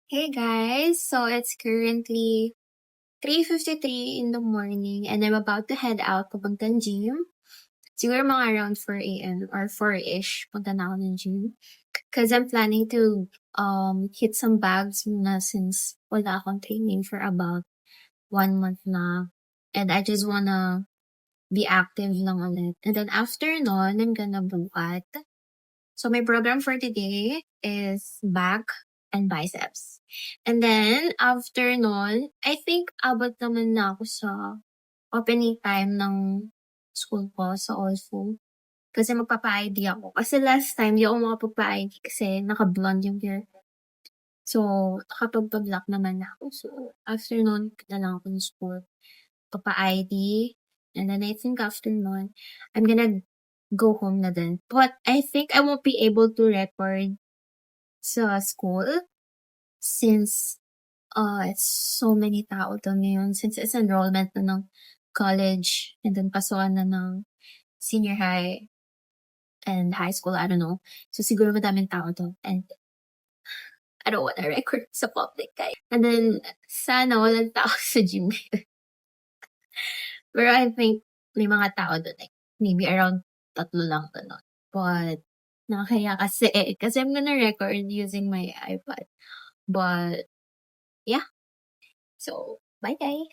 Hey guys, so it's currently 3:53 in the morning and I'm about to head out papuntang gym. Siguro mga around 4 a.m. or 4-ish punta na ako ng gym. Cause I'm planning to hit some bags muna since wala akong training for about 1 month na. And I just wanna be active lang ulit. And then after nun, I'm gonna bukat. So my program for today is back and biceps. And then after nun, I think abot naman na ako sa opening time ng school ko sa Allful. Kasi magpapa-ID ako. Kasi last time, di ako makapagpa-ID kasi naka-blonde yung hair. So, nakapagpa-black naman na ako. So, after nun, na lang ako ng school. Papa-ID. And then I think after nun, I'm gonna go home na din. But I think I won't be able to record sa school since it's so many tao to ngayon. Since it's enrollment na ng college and then pasukan na ng senior high and high school, I don't know. So siguro madaming tao to. And I don't wanna record sa public guys. And then sana walang tao sa gym. Pero I think may mga tao doon, like maybe around 3 lang gano'n. But nakakahiya kasi I'm gonna record using my iPad. But yeah. So, bye guys.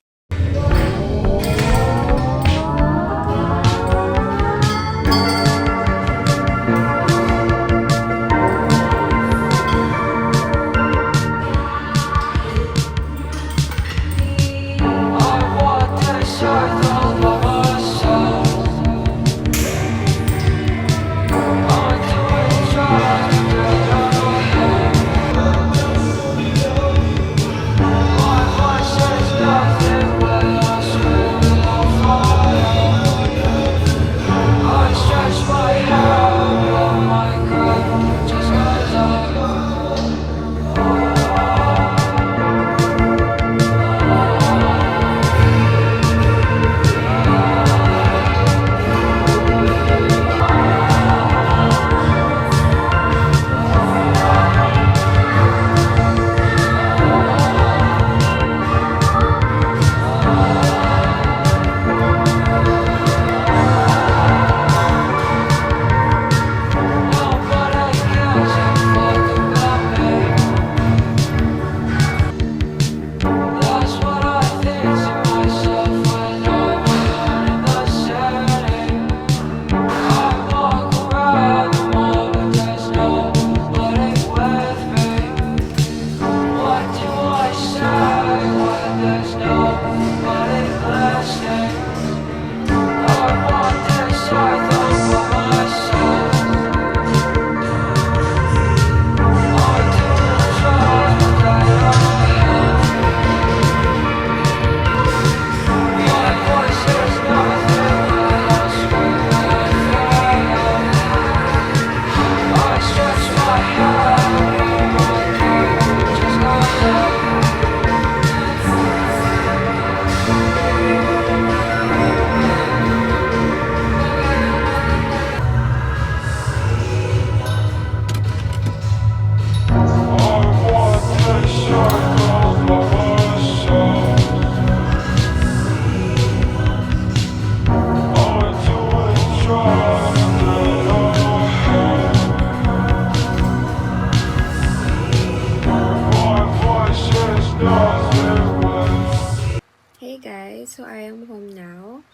Hey guys, so I am home now.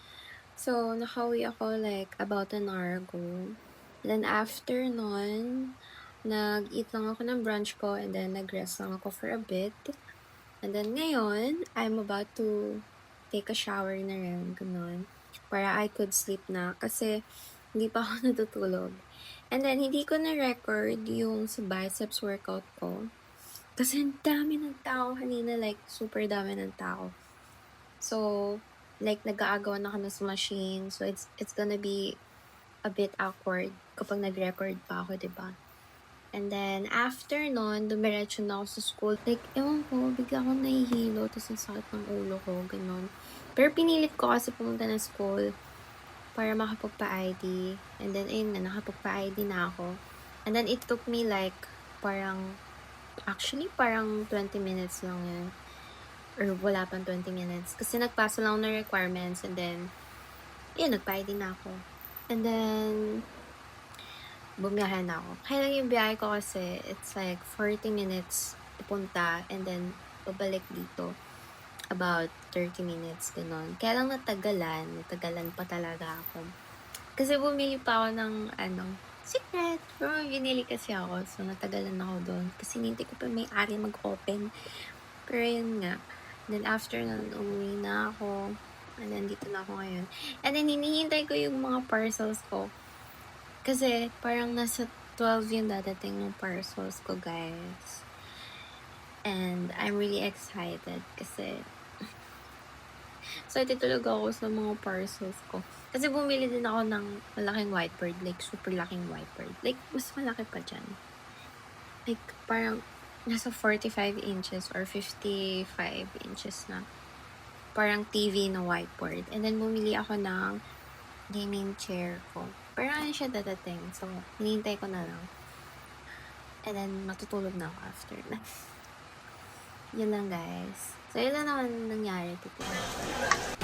So, nakauwi ako like about an hour ago. Then after nun, nag-eat lang ako ng brunch ko and then nag-rest lang ako for a bit. And then ngayon, I'm about to take a shower na rin, ganun. Para I could sleep na kasi hindi pa ako natutulog. And then, hindi ko na-record yung sa biceps workout ko. Kasi ang dami ng tao kanina, like super dami ng tao. So, like, nag-aagawan na kami sa machine. So, it's gonna be a bit awkward kapag nag-record pa ako, diba? And then, after nun, dumiretso na ako sa school. Like, ewan ko, bigla akong nahihilo, tapos ang sakit ng ulo ko, ganun. Pero pinilit ko kasi pumunta ng school para makapagpa-ID. And then, ayun na, nakapagpa-ID na ako. And then, it took me like, parang Actually, parang 20 minutes lang 'yun or wala pang 20 minutes kasi nagpasa lang ako ng requirements and then, 'yun nagbayad din ako. And then, bumiyahe na ako. Kaya lang yung biyahe ko kasi it's like 40 minutes papunta and then pabalik dito about 30 minutes, gano'n. Kaya lang natagalan pa talaga ako. Kasi bumili pa ako ng secret, pero may binili kasi ako so natagalan ako do'n kasi hinihintay ko pa yung may-ari mag-open. Pero yun nga, then after nun umuwi na ako and nandito na ako ngayon. And then hinihintay ko yung mga parcels ko kasi parang nasa 12 yung dadating ng parcels ko, guys. And I'm really excited kasi excited talaga ako sa mga parcels ko. Kasi bumili din ako ng malaking whiteboard, like super laking whiteboard. Like, mas malaki pa dyan. Like, parang nasa 45 inches or 55 inches na. Parang TV na whiteboard. And then, bumili ako ng gaming chair ko. Pero ano siya dadating. So, hinihintay ko na lang. And then, matutulog na ako after na. Yun lang, guys. So, yun lang naman nangyari today.